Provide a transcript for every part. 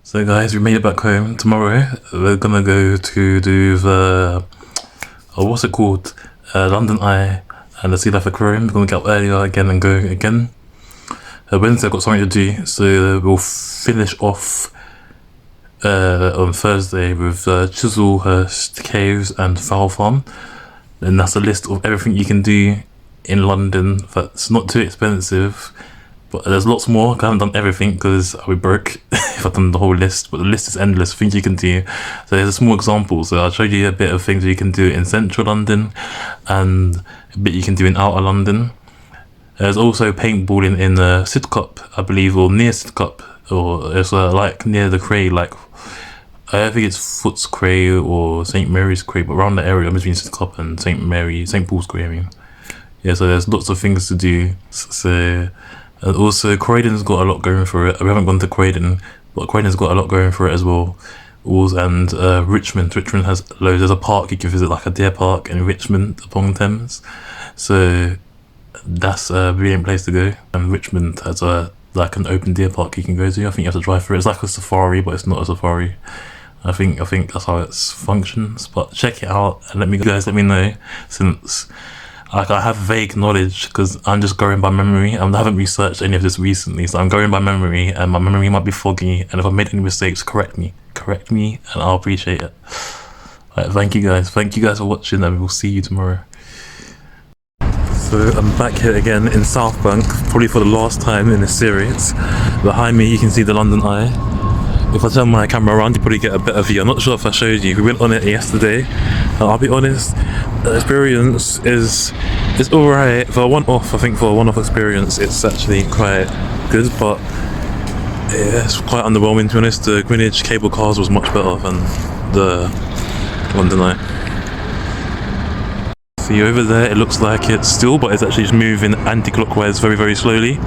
So guys, we made it back home. Tomorrow we're gonna go to do the what's it called? London Eye and the Sea Life Aquarium. We're gonna get up earlier again and go again. Wednesday I've got something to do, so we'll finish off on Thursday with Chislehurst Caves and Fowl Farm. And that's a list of everything you can do in London that's not too expensive. But there's lots more. I haven't done everything because I'll be broke if I've done the whole list. But the list is endless, things you can do. So there's a small example. So I'll show you a bit of things you can do in central London and a bit you can do in outer London. There's also paintballing in Sidcup, I believe, or near Sidcup, or it's like near the Cray, like I think it's Foot's Cray or St Mary's Cray, but around the area between Sidcup and St Paul's Cray. I mean, yeah. So there's lots of things to do. So. And also Croydon's got a lot going for it. We haven't gone to Croydon, but Croydon's got a lot going for it as well. And Richmond has loads. There's a park you can visit, like a deer park in Richmond upon Thames. So that's a brilliant place to go. And Richmond has like an open deer park you can go to. I think you have to drive through it. It's like a safari, but it's not a safari. I think that's how it functions. But check it out and let me know, since like I have vague knowledge because I'm just going by memory. I haven't researched any of this recently, so I'm going by memory, and my memory might be foggy. And if I made any mistakes, correct me, and I'll appreciate it. Right, thank you guys for watching, and we'll see you tomorrow. So I'm back here again in South Bank, probably for the last time in this series. Behind me, you can see the London Eye. If I turn my camera around, you probably get a better view. I'm not sure if I showed you. We went on it yesterday. I'll be honest, the experience is alright. For a one-off experience, it's actually quite good, but yeah, it's quite underwhelming to be honest. The Greenwich cable cars was much better than the London Eye. See over there, it looks like it's still, but it's actually just moving anti-clockwise very, very slowly.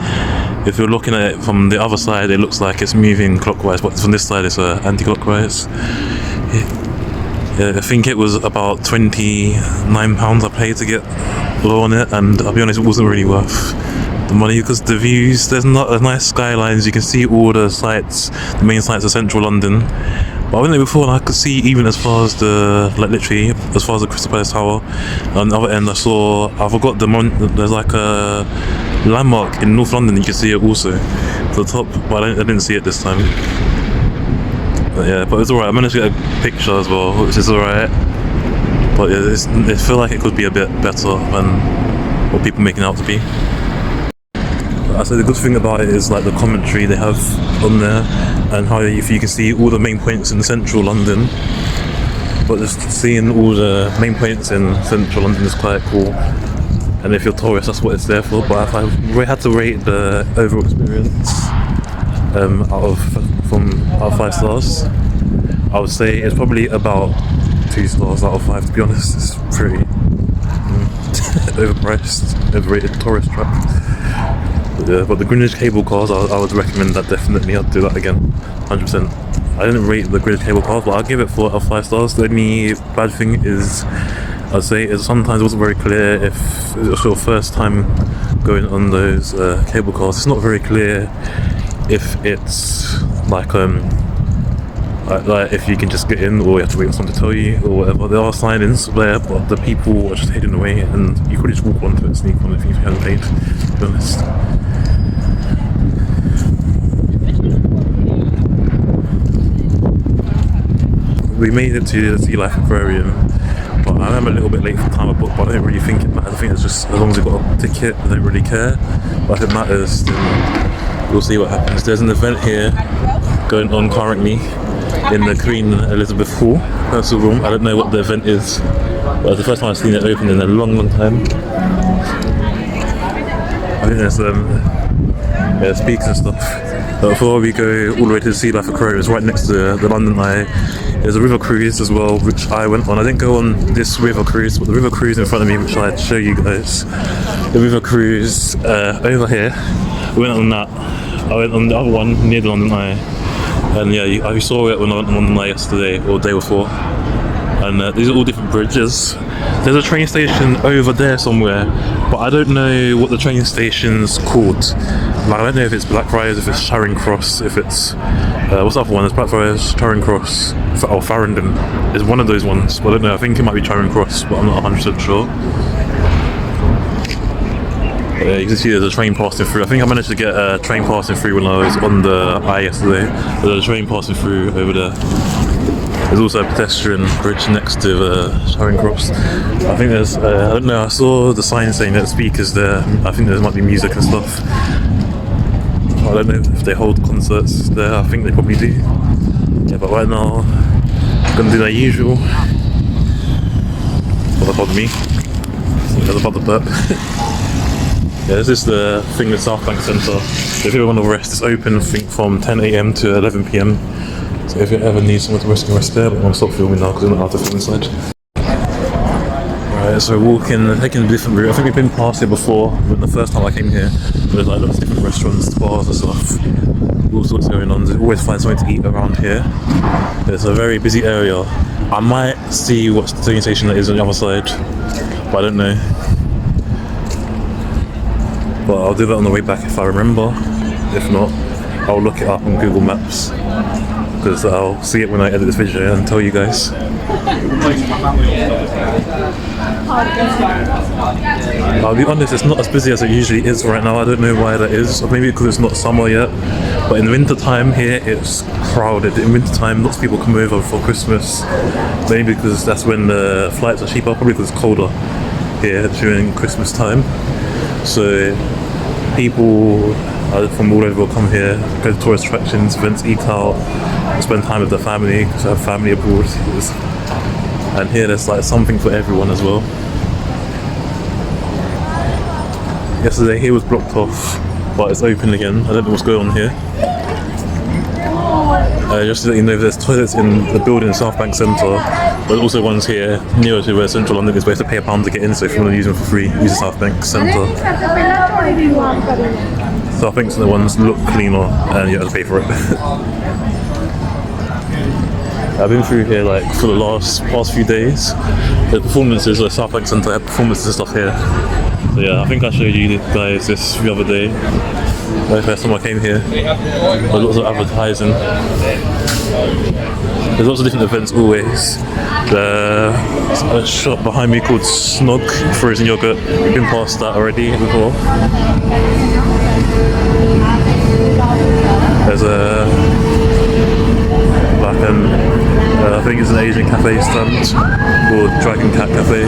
If you're looking at it from the other side, it looks like it's moving clockwise, but from this side it's anti-clockwise. Yeah, I think it was about £29 I paid to get on it, and I'll be honest, it wasn't really worth the money because the views, there's not a nice skylines. You can see all the sites, the main sites of central London. But I went there before and I could see even as far as literally as far as the Crystal Palace Tower. On the other end I forgot there's like a landmark in North London, you can see it also to the top, but I didn't see it this time. But yeah, but it's alright. I managed to get a picture as well, which is alright. But yeah, I feel like it could be a bit better than what people make it out to be. But I say the good thing about it is like the commentary they have on there, and how if you can see all the main points in central London. But just seeing all the main points in central London is quite cool. And if you're a tourist, that's what it's there for. But if I had to rate the overall experience out of 5 stars, I would say it's probably about 2 stars out of 5. To be honest, it's pretty overpriced, overrated tourist trap. But the Greenwich cable cars, I would recommend that definitely. I'd do that again, 100%. I didn't rate the Greenwich cable cars, but I'd give it 4 out of 5 stars. The only bad thing is, I'd say, is sometimes it wasn't very clear if it was your first time going on those cable cars. It's not very clear if it's like if you can just get in or you have to wait for someone to tell you or whatever. There are sign-ins there, but the people are just hidden away, and you could just walk onto it and sneak on if you haven't paid, to be honest. We made it to the Sea Life Aquarium, but I am a little bit late for the time I booked, but I don't really think it matters. I think it's just as long as you've got a ticket, I don't really care. But if it matters, then we'll see what happens. There's an event here going on currently in the Queen Elizabeth Hall, personal room. I don't know what the event is, but it's the first time I've seen it open in a long, long time. I think there's speakers and stuff. But before we go all the way to the Sea Life Aquarium, it's right next to the London Eye. There's a river cruise as well, which I went on. I didn't go on this river cruise, but the river cruise in front of me, which I'd show you guys. The river cruise over here. We went on that. I went on the other one near the London Eye. And yeah, I saw it when I went on London Eye yesterday, or the day before. And these are all different bridges. There's a train station over there somewhere, but I don't know what the train station's called. Like, I don't know if it's Blackfriars, if it's Charing Cross, if it's What's the other one? There's Blackfriars, Charing Cross, or Farringdon is one of those ones, but I don't know, I think it might be Charing Cross, but I'm not 100% sure. You can see there's a train passing through. I think I managed to get a train passing through when I was on the eye yesterday. There's a train passing through over there. There's also a pedestrian bridge next to Charing Cross. I think there's, I don't know, I saw the sign saying that speakers there. I think there might be music and stuff. I don't know if they hold concerts there, I think they probably do. Yeah, but right now, I'm gonna do my usual. Well, pardon me. That's about the burp. Yeah, this is the thing with South Bank Centre. So if you want to rest, it's open I think from 10 AM to 11 PM. So if you ever need somewhere to rest, you can rest there, but I'm going to stop filming now because I'm not allowed to film inside. Right, so walking, taking a different route. I think we've been past here before, but the first time I came here, there's like lots of different restaurants, bars and stuff. All sorts going on. You always find something to eat around here. It's a very busy area. I might see what train station that is on the other side, but I don't know. But I'll do that on the way back if I remember. If not, I'll look it up on Google Maps, because I'll see it when I edit this video and tell you guys. I'll be honest, it's not as busy as it usually is right now. I don't know why that is, or maybe because it's not summer yet. But in winter time here, it's crowded. In winter time, lots of people come over for Christmas. Maybe because that's when the flights are cheaper, probably because it's colder here during Christmas time. So people from all over will come here, go to tourist attractions, events, eat out, spend time with their family, because I have family abroad. And here there's like something for everyone as well. Yesterday here was blocked off, but it's open again. I don't know what's going on here. Just to let you know, there's toilets in the building in South Bank Centre, but also ones here nearer to where Central London is, where you have to pay £1 to get in. So if you want to use them for free, use the South Bank Centre. South Bank Centre ones look cleaner and you have to pay for it. I've been through here like for the past few days. The performances, like South Bank Centre had performances and stuff here. So yeah, I think I showed you guys this the other day. The first time I came here, there's lots of advertising. There's lots of different events always. There's a shop behind me called Snog Frozen Yogurt. We've been past that already before. There's a I think it's an Asian cafe stand called Dragon Cat Cafe.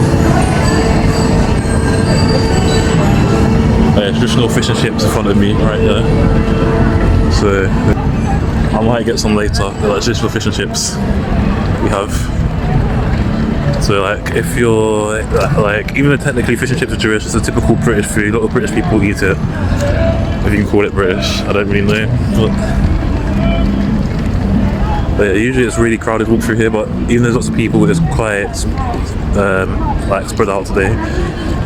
Traditional fish and chips in front of me right there. So I might get some later. They're like traditional fish and chips we have. So like if you're like, even though technically fish and chips are Jewish, it's a typical British food. A lot of British people eat it. If you can call it British, I don't really know. But yeah, usually it's really crowded walk through here, but even there's lots of people, it's quite like spread out today.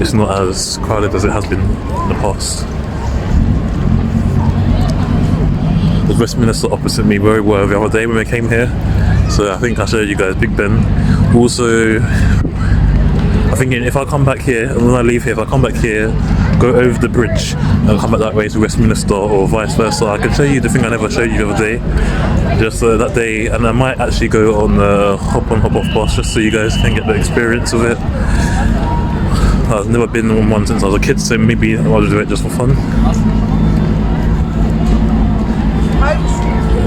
It's not as crowded as it has been in the past. There's Westminster opposite me where we were the other day when we came here. So I think I showed you guys Big Ben. Also, I'm thinking if I come back here, and when I leave here, if I come back here, go over the bridge and come back that way to Westminster or vice versa, I can show you the thing I never showed you the other day. Just that day, and I might actually go on the hop on hop off bus just so you guys can get the experience of it. I've never been on one since I was a kid, so maybe I'll do it just for fun.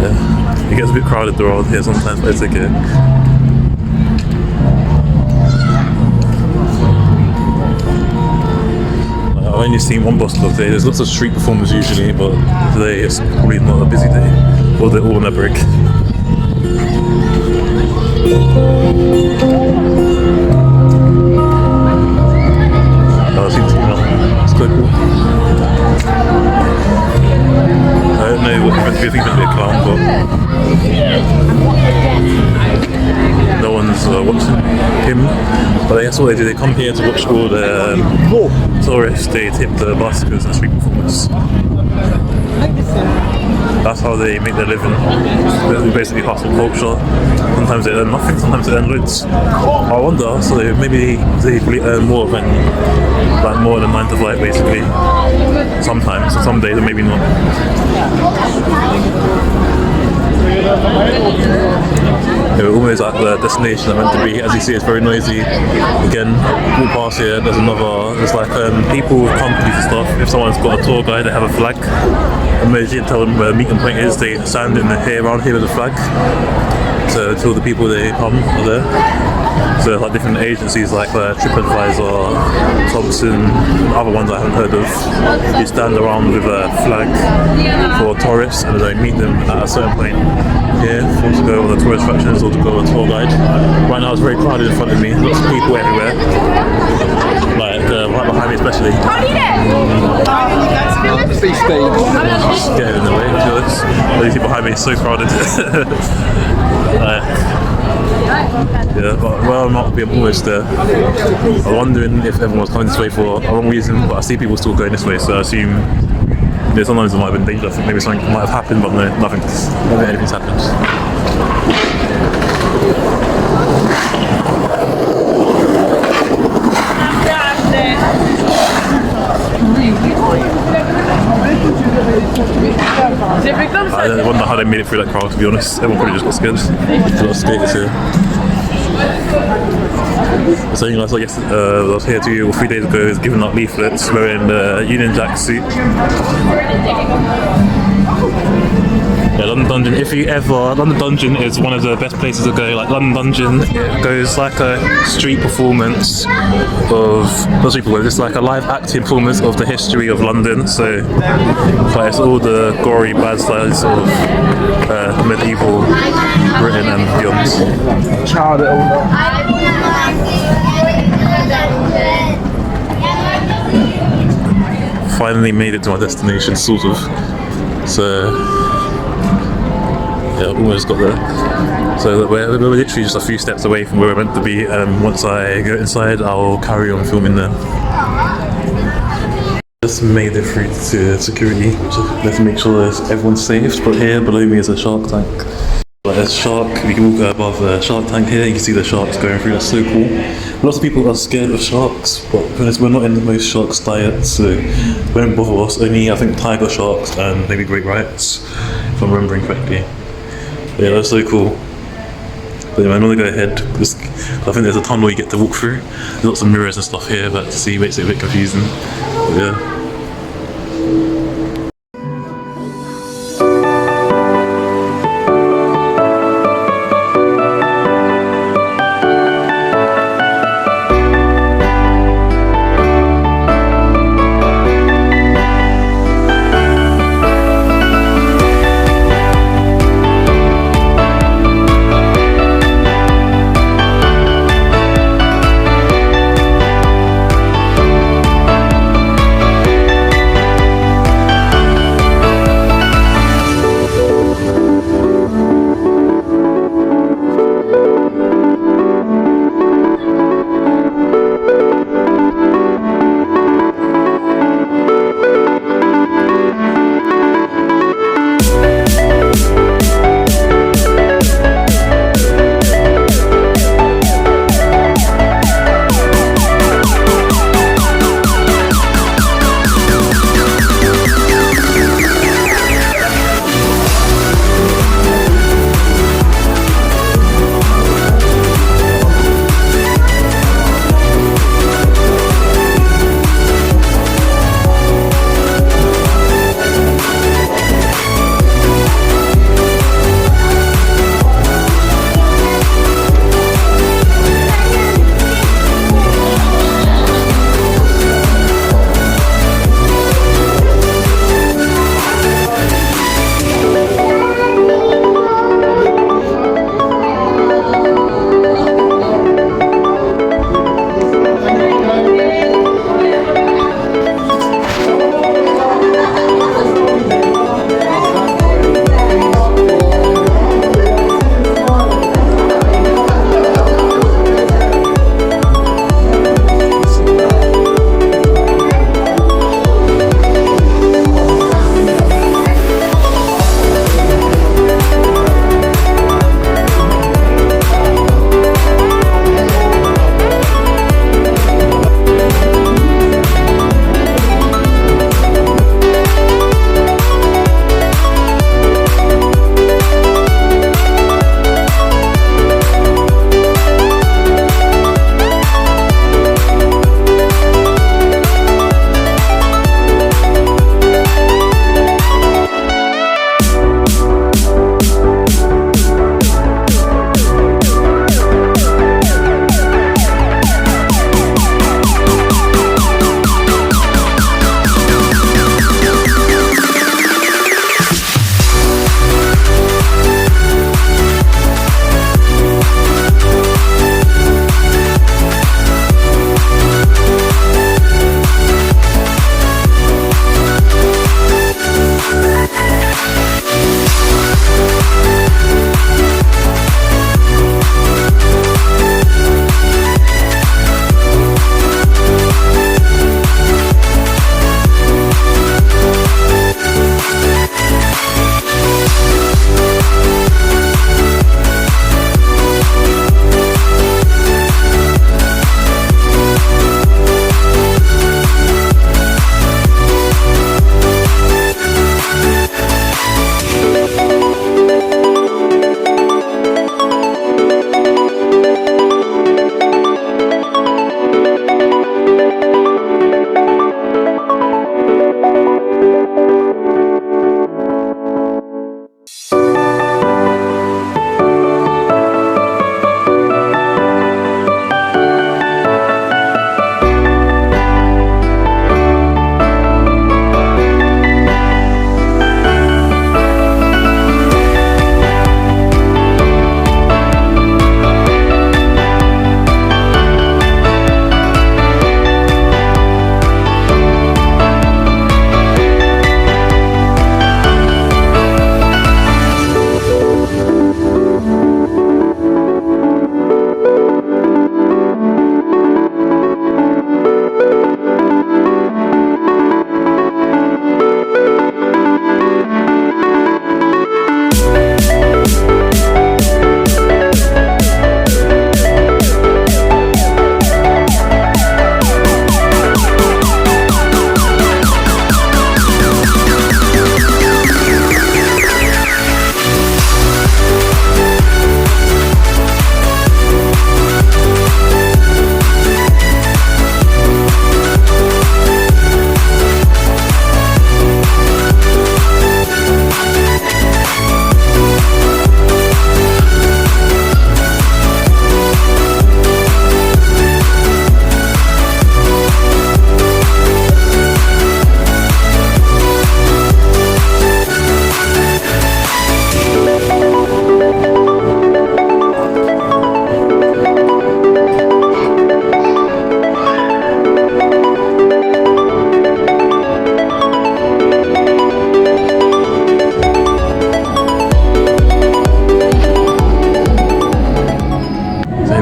Yeah, it gets a bit crowded around here sometimes, but it's okay. I've only seen one bus stop today. There's lots of street performers usually, but today it's probably not a busy day. Or they're all on their break. It's quite cool. I don't know what if you think it's a bit of a clown, but no one's watching him. But that's what they do. They come here to watch all the tourists. They tip the buskers and street performers. That's how they make their living. They basically hustle culture. Sometimes they earn nothing, sometimes they earn loads. I wonder, so maybe they really earn more than more than 9 to 5 basically. Sometimes, so some days maybe not. Yeah, we're almost at the destination I'm meant to be. As you see, it's very noisy. Again, walk past here, there's like people with companies and stuff. If someone's got a tour guide, they have a flag. And maybe you tell them where the meeting point is, they stand in the here around here with a flag. So to all the people they come are there. So like different agencies like TripAdvisor, Thompson, other ones I haven't heard of. You stand around with a flag for tourists and they meet them at a certain point here for to go on the tourist attractions or to go on a tour guide. Right now it's very crowded in front of me, lots of people everywhere. Like right behind me especially. Just get in the way, because all these people behind me, it's so crowded. Yeah, but well, I'm almost there. I'm wondering if everyone's coming this way for a wrong reason, but I see people still going this way, so I assume sometimes there might have been danger. I think maybe something might have happened, but no, nothing. I don't think anything's happened. I wonder how they made it through that crowd, to be honest. Everyone probably just got scared. There's a lot of skaters here. So, you know, I was here 2 or 3 days ago, was giving out leaflets wearing the Union Jack suit. Yeah, London Dungeon. London Dungeon is one of the best places to go. Like London Dungeon goes like a street performance it's like a live acting performance of the history of London. So it's all the gory bad styles of medieval Britain and beyond. Finally made it to my destination, sort of. So yeah, I've almost got there. So we're literally just a few steps away from where we're meant to be. Once I go inside, I'll carry on filming there. Just made it through to security. Let's make sure everyone's safe. But here below me is a shark tank. Like there's a shark. You can walk above the shark tank here. You can see the sharks going through. That's so cool. Lots of people are scared of sharks, but we're not in most sharks' diet, so it won't bother us. Only I think tiger sharks and maybe great whites, if I'm remembering correctly. Yeah, that's so cool. But anyway, I'm gonna go ahead. I think there's a tunnel you get to walk through. There's lots of mirrors and stuff here, but to see makes it a bit confusing. But yeah.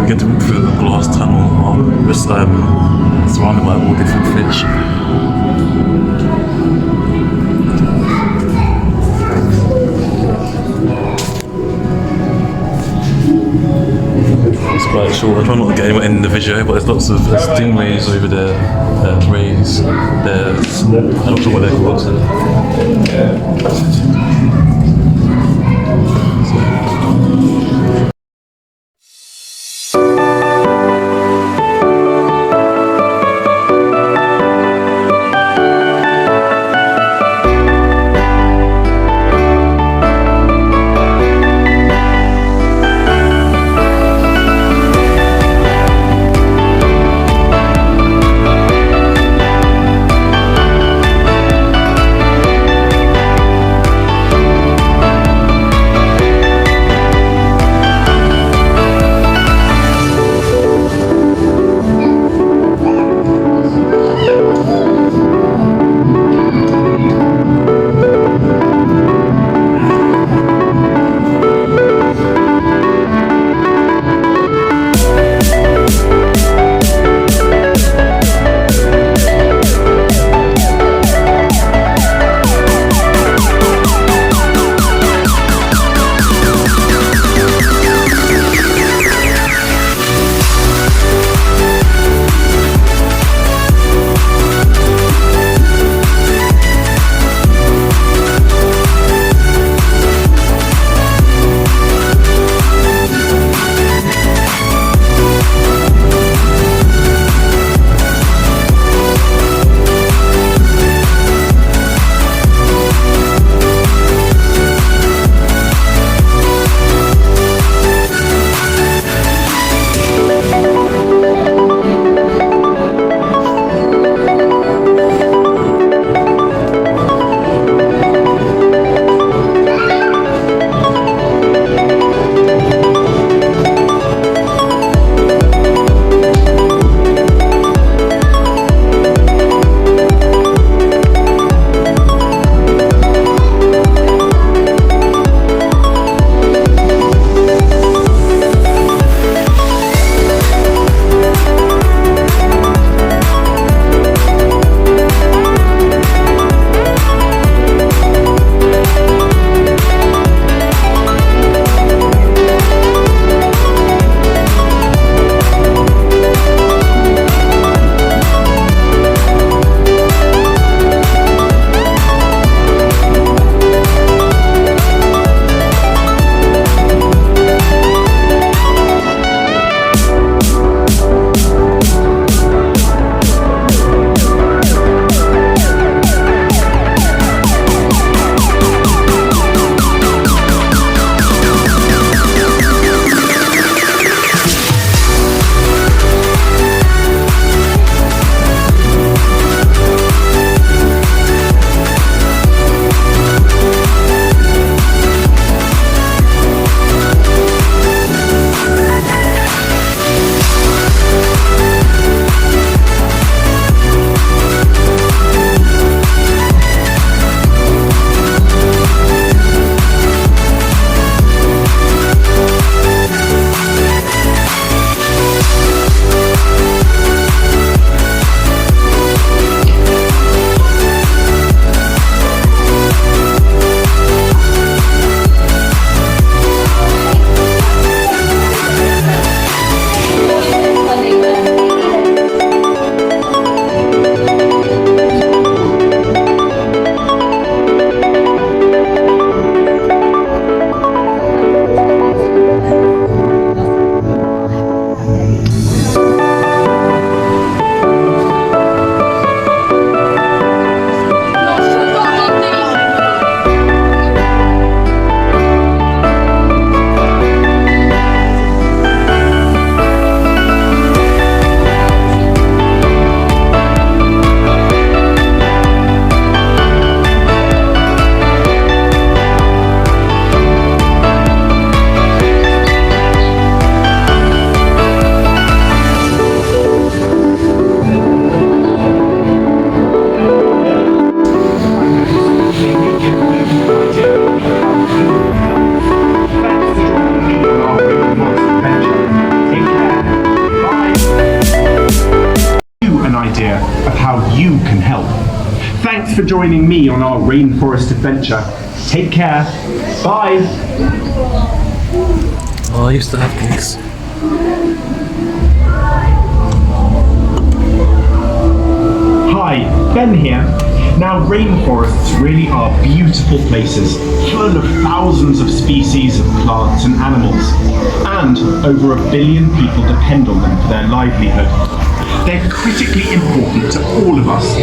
get through the glass tunnel, just surrounded by all different fish. It's quite short. I try not to get anyone in the video, but there's lots of stingrays over there, rays. There's, I'm not sure what they're called. for joining me on our rainforest adventure. Take care. Bye. Oh, I used to have these. Hi, Ben here. Now, rainforests really are beautiful places, full of thousands of species of plants and animals, and over 1 billion people depend on them for their livelihood. They're critically important to all of us.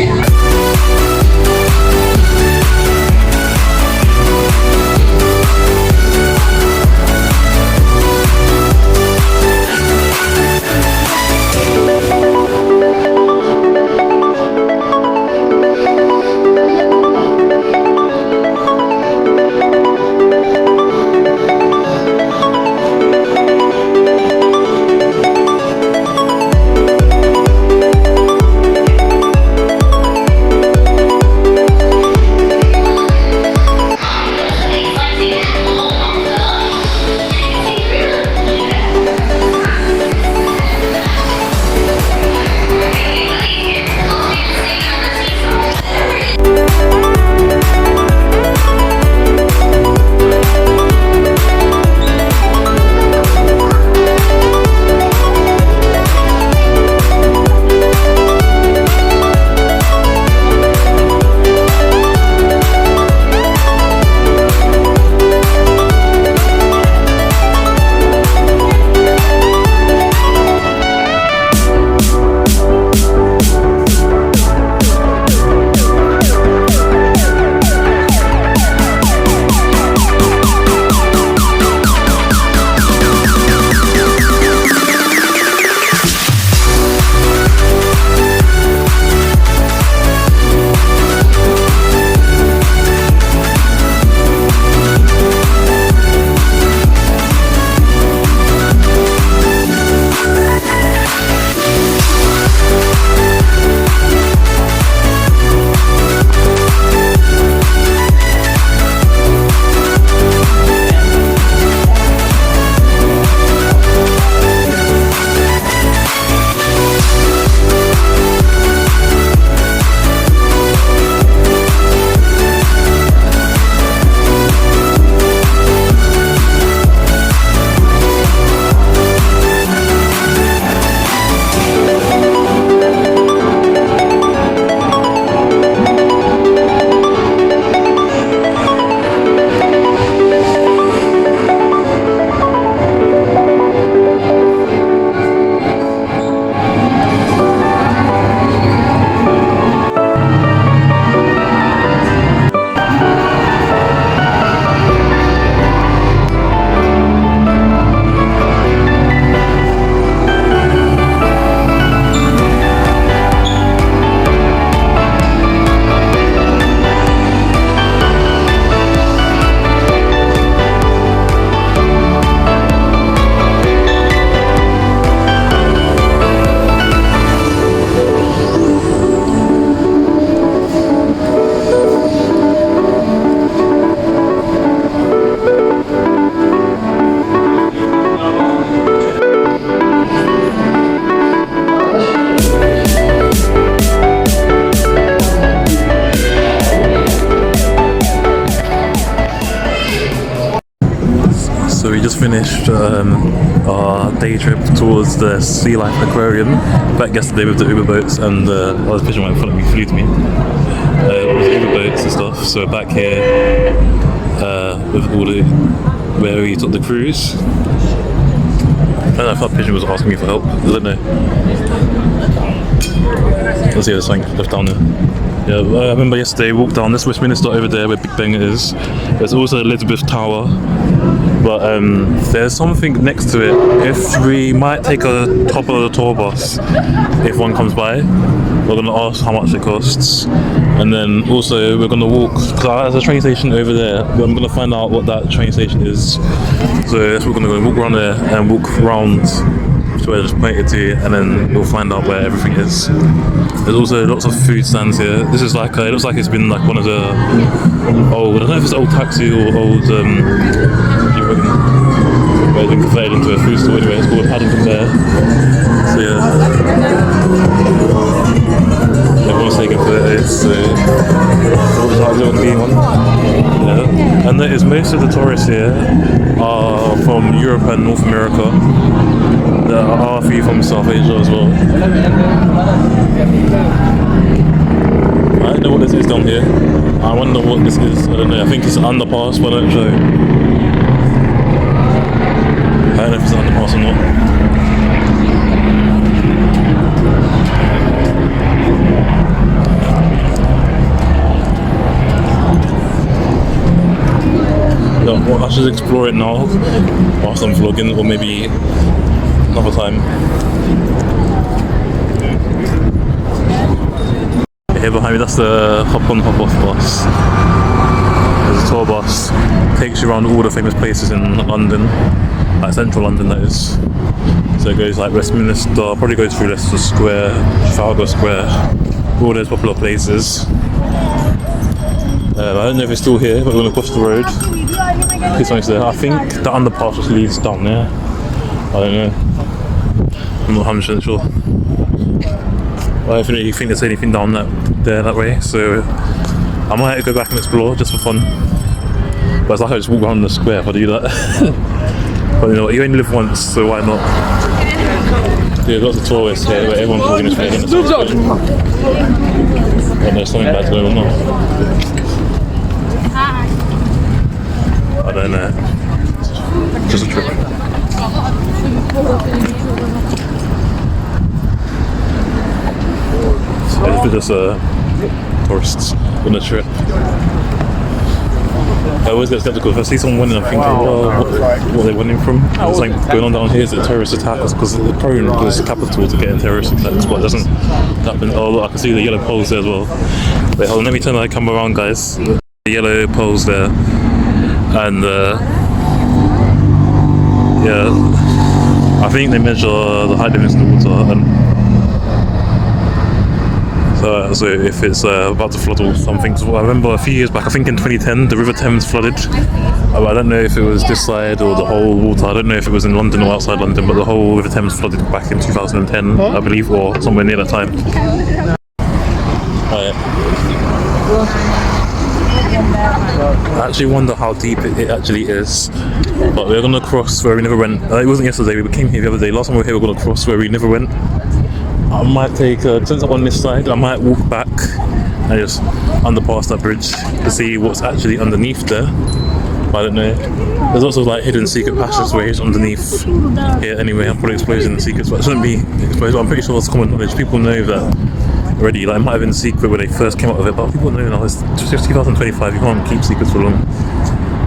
So we just finished our day trip towards the Sea Life Aquarium. Back yesterday with the Uber boats, and I was fishing right in front of me, flew to me. With the Uber boats and stuff. So back here with all the where we took the cruise. I don't know if that pigeon was asking me for help. I don't know. Let's see, there's something left down there. Yeah, I remember yesterday we walked down this Westminster over there where Big Ben is. There's also Elizabeth Tower. But there's something next to it. If we might take a top of the tour bus if one comes by, we're going to ask how much it costs. And then also we're going to walk, because there's a train station over there, but I'm going to find out what that train station is. So that's what we're going to go, walk around there and walk around to where I just pointed to, and then we'll find out where everything is. There's also lots of food stands here. This is like, it looks like it's been like one of the old, I don't know if it's old taxi or old, where it's been converted into a food store anyway. It's called Paddington there. So yeah. Everyone's taking photos, so Yeah. And notice most of the tourists here are from Europe and North America. There are a few from South Asia as well. I don't know what this is down here. I wonder what this is. I don't know. I think it's an underpass, but I don't know. I don't know if it's an underpass or not. No, well, I should explore it now whilst I'm vlogging, or maybe another time. Here behind me, that's the hop on hop off bus. There's a tour bus, takes you around all the famous places in London, like central London that is. So it goes like Westminster, probably goes through Leicester Square, Trafalgar Square, all those popular places. I don't know if it's still here, but we're going to cross the road. This one's there. I think the underpass just leads down there. I don't know. I'm not 100% sure. I don't really think there's anything down that way, so I might go back and explore just for fun. But it's like I just walk around the square if I do that. But you know what, you only live once, so why not? Yeah, lots of tourists here, but everyone's walking this way. And there's something bad going on now. I don't know. Just a trip. So it's just tourists on a trip. I always get skeptical if I see someone winning. I'm thinking, well, what are they winning from? It's like going on down here is a terrorist attack because they're prone because it's the capital to getting terrorist attacks, but it doesn't happen. Oh, look, I can see the yellow poles there as well. Wait, hold on, let me turn my camera around, guys. The yellow poles there. And yeah, I think they measure the height limits in the water, and so if it's about to flood or something. I remember a few years back, I think in 2010, the River Thames flooded. I don't know if it was this side or the whole water. I don't know if it was in London or outside London, but the whole River Thames flooded back in 2010, I believe, or somewhere near that time. I actually wonder how deep it actually is, but we're gonna cross where we never went. It wasn't yesterday, we came here the other day. Last time we were here, we're gonna cross where we never went. I might take, since I'm on this side, I might walk back and just underpass that bridge to see what's actually underneath there. I don't know. There's also like hidden secret passageways underneath here anyway. I'm probably exposing the secrets, but it shouldn't be exposed. But I'm pretty sure it's common knowledge. People know that already. Like, it might have been a secret when they first came out of it, but people know now. It's 2025. You can't keep secrets for long.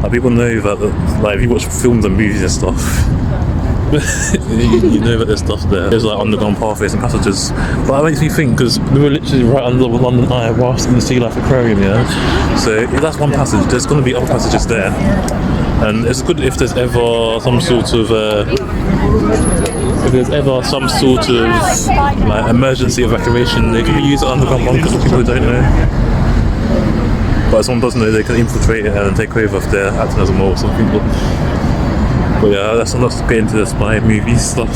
Like, people know that, like, if you watch films and movies and stuff, you know that there's stuff there. There's like underground pathways and passages. But that makes me think, because we were literally right under the London Eye whilst in the Sea Life Aquarium, yeah. So if that's one passage, there's going to be other passages there. And it's good if there's ever some sort of like emergency evacuation, they can use underground bunkers for people who don't know. But if someone does know, they can infiltrate it and take over if they're acting as a mole or something. But yeah, let's get into the spy movie stuff.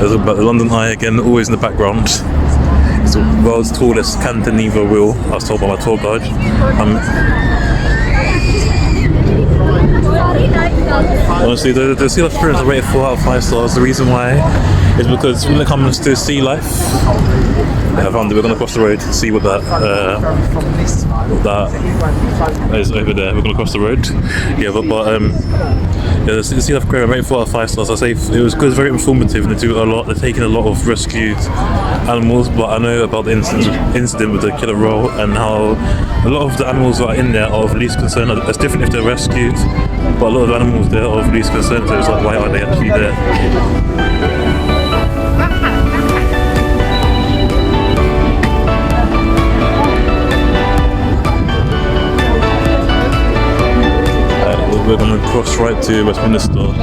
There's about the London Eye again, always in the background. It's the world's tallest cantilever wheel, I was told by my tour guide. Honestly, the Sea Life Aquarium is rated 4 out of 5 stars. The reason why is because when it comes to sea life, we're going to cross the road to see what that is over there. We're going to cross the road. Yeah, but the Sea Life Aquarium rated 4 out of 5 stars. I say it was good, very informative, and they do a lot. They're taking a lot of rescued animals, but I know about the incident with the killer whale and how a lot of the animals that are in there are of least concern. It's different if they're rescued, but a lot of animals there are of least concern. So it's like, why are they actually there? We're going to cross right to Westminster.